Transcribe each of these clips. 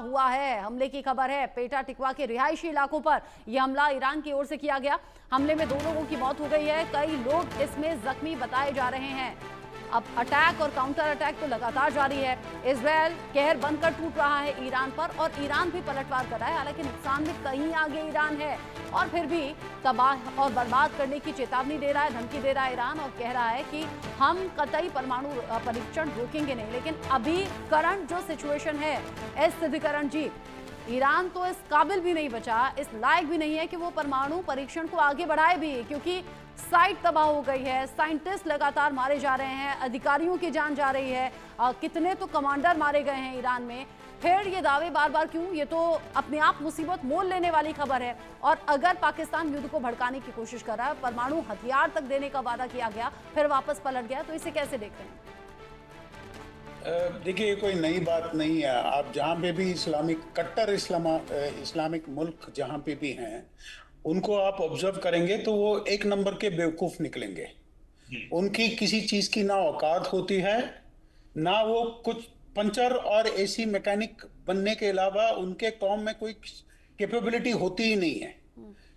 हुआ है। हमले की खबर है, पेटा टिकवा के रिहायशी इलाकों पर यह हमला ईरान की ओर से किया गया। हमले में 2 लोगों की मौत हो गई है, कई लोग इसमें जख्मी बताए जा रहे हैं। अब अटैक और काउंटर अटैक तो लगातार जारी है। इजरायल कहर बनकर टूट रहा है ईरान पर और ईरान भी पलटवार कर रहा है। हालांकि नुकसान में कहीं आगे ईरान है और फिर भी तबाह और बर्बाद करने की चेतावनी दे रहा है, धमकी दे रहा है ईरान और कह रहा है कि हम कतई परमाणु परीक्षण रोकेंगे नहीं। लेकिन अभी करंट जो सिचुएशन है, एस सिद्धिकरण जी, ईरान तो इस काबिल भी नहीं बचा, इस लायक भी नहीं है कि वो परमाणु परीक्षण को आगे बढ़ाए भी, क्योंकि साइट तबाह हो गई है, साइंटिस्ट लगातार मारे जा रहे हैं, अधिकारियों की जान जा रही है, कितने तो कमांडर मारे गए हैं ईरान में। फिर ये दावे बार बार क्यों? ये तो अपने आप मुसीबत मोल लेने वाली खबर है। और अगर पाकिस्तान युद्ध को भड़काने की कोशिश कर रहा है, परमाणु हथियार तक देने का वादा किया गया, फिर वापस पलट गया, तो इसे कैसे देखते हैं? देखिए, ये कोई नई बात नहीं है। आप जहाँ पे भी कट्टर इस्लामिक मुल्क जहाँ पे भी हैं, उनको आप ऑब्जर्व करेंगे तो वो एक नंबर के बेवकूफ निकलेंगे। उनकी किसी चीज की ना औकात होती है, ना वो कुछ पंचर और एसी मैकेनिक बनने के अलावा उनके कौम में कोई कैपेबिलिटी होती ही नहीं है।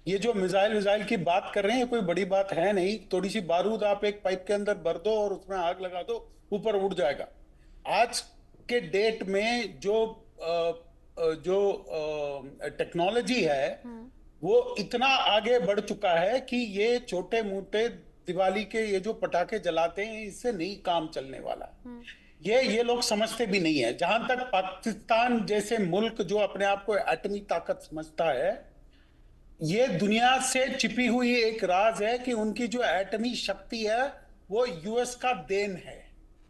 ये जो मिसाइल की बात कर रहे हैं, ये कोई बड़ी बात है नहीं। थोड़ी सी बारूद आप एक पाइप के अंदर भर दो और उसमें आग लगा दो, ऊपर उड़ जाएगा। आज के डेट में जो टेक्नोलॉजी है वो इतना आगे बढ़ चुका है कि ये छोटे मोटे दिवाली के ये जो पटाखे जलाते हैं, इससे नहीं काम चलने वाला। ये लोग समझते भी नहीं है। जहां तक पाकिस्तान जैसे मुल्क जो अपने आप को एटमी ताकत समझता है, ये दुनिया से छिपी हुई एक राज है कि उनकी जो एटमी शक्ति है वो यूएस का देन है।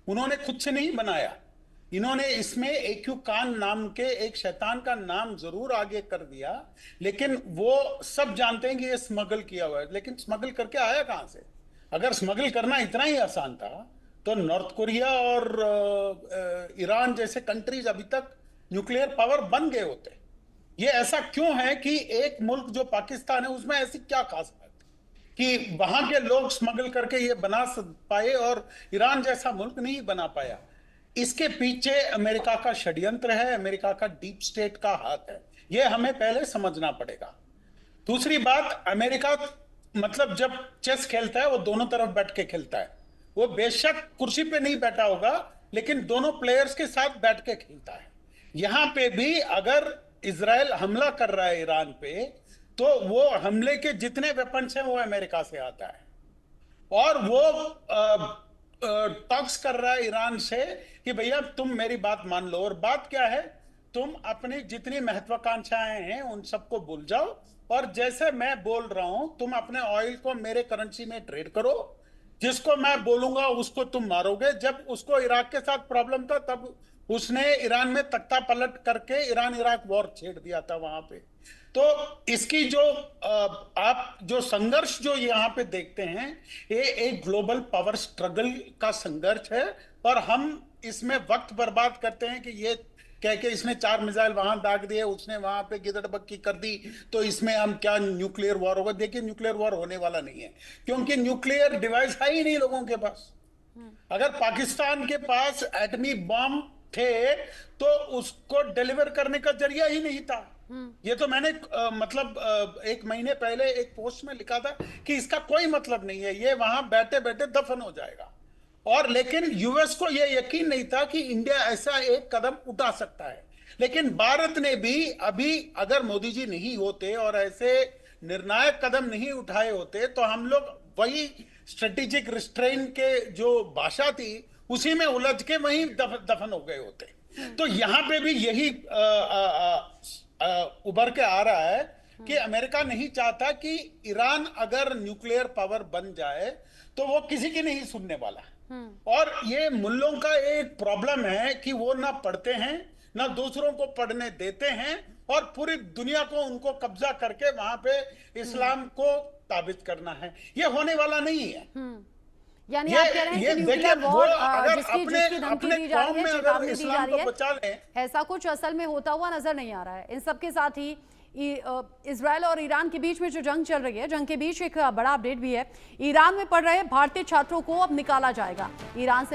उन्होंने खुद से नहीं बनाया। इन्होंने इसमें AQ खान नाम के एक शैतान का नाम जरूर आगे कर दिया, लेकिन वो सब जानते हैं कि ये स्मगल किया हुआ है। लेकिन स्मगल करके आया कहां से? अगर स्मगल करना इतना ही आसान था तो नॉर्थ कोरिया और ईरान जैसे कंट्रीज अभी तक न्यूक्लियर पावर बन गए होते। ये ऐसा क्यों है कि एक मुल्क जो पाकिस्तान है उसमें ऐसी क्या खास बात कि वहां के लोग स्मगल करके ये बना पाए और ईरान जैसा मुल्क नहीं बना पाया? इसके पीछे अमेरिका का षड्यंत्र है, अमेरिका का डीप स्टेट का हाथ है। ये हमें पहले समझना पड़ेगा। दूसरी बात, अमेरिका मतलब जब चेस खेलता है वो दोनों तरफ बैठ के खेलता है। वो बेशक कुर्सी पे नहीं बैठा होगा, लेकिन दोनों प्लेयर्स के साथ बैठ के खेलता है। यहां पे भी अगर इजराइल हमला कर रहा है ईरान पे, तो वो हमले के जितने वेपन्स हैं वो अमेरिका से आता है और वो टॉक्स कर रहा है ईरान से कि भैया तुम मेरी बात मान लो। और बात क्या है? तुम अपनी जितनी महत्वाकांक्षाएं हैं उन सबको भूल जाओ और जैसे मैं बोल रहा हूं तुम अपने ऑयल को मेरे करेंसी में ट्रेड करो, जिसको मैं बोलूंगा उसको तुम मारोगे। जब उसको इराक के साथ प्रॉब्लम था तब उसने ईरान में तख्ता पलट करके ईरान इराक वॉर छेड़ दिया था वहां पे। तो इसकी जो आप जो संघर्ष जो यहाँ पे देखते हैं, ये एक ग्लोबल पावर स्ट्रगल का संघर्ष है और हम इसमें वक्त बर्बाद करते हैं कि ये कह के इसने 4 मिसाइल वहां दाग दिए, उसने वहां पे गिदड़बक्की कर दी, तो इसमें हम क्या न्यूक्लियर वॉर होगा? देखिए, न्यूक्लियर वॉर होने वाला नहीं है, क्योंकि न्यूक्लियर डिवाइस है ही नहीं लोगों के पास। अगर पाकिस्तान के पास एटमी बम थे तो उसको डिलीवर करने का जरिया ही नहीं था। ये तो मैंने मतलब 1 महीने पहले एक पोस्ट में लिखा था कि इसका कोई मतलब नहीं है, ये वहां बैठे बैठे दफन हो जाएगा। और लेकिन यूएस को यह यकीन नहीं था कि इंडिया ऐसा एक कदम उठा सकता है। लेकिन भारत ने भी अभी, अगर मोदी जी नहीं होते और ऐसे निर्णायक कदम नहीं उठाए होते, तो हम लोग वही स्ट्रेटेजिक रिस्ट्रेन के जो भाषा थी उसी में उलझ के वहीं दफन हो गए होते। तो यहां पे भी यही उभर के आ रहा है कि अमेरिका नहीं चाहता कि ईरान अगर न्यूक्लियर पावर बन जाए तो वो किसी की नहीं सुनने वाला। और ये मुल्लों का एक प्रॉब्लम है कि वो ना पढ़ते हैं ना दूसरों को पढ़ने देते हैं और पूरी दुनिया को उनको कब्जा करके वहां पे इस्लाम को ताबित करना है। ये होने वाला नहीं है। यानी आप कह रहे हैं कि न्यूक्लियर वॉर जिसकी धमकी दी जा रही है, चेतावनी दी जा रही है, ऐसा कुछ असल में होता हुआ नजर नहीं आ रहा है। इन सबके साथ ही इजराइल और ईरान के बीच में जो जंग चल रही है, जंग के बीच एक बड़ा अपडेट भी है। ईरान में पढ़ रहे भारतीय छात्रों को अब निकाला जाएगा। ईरान से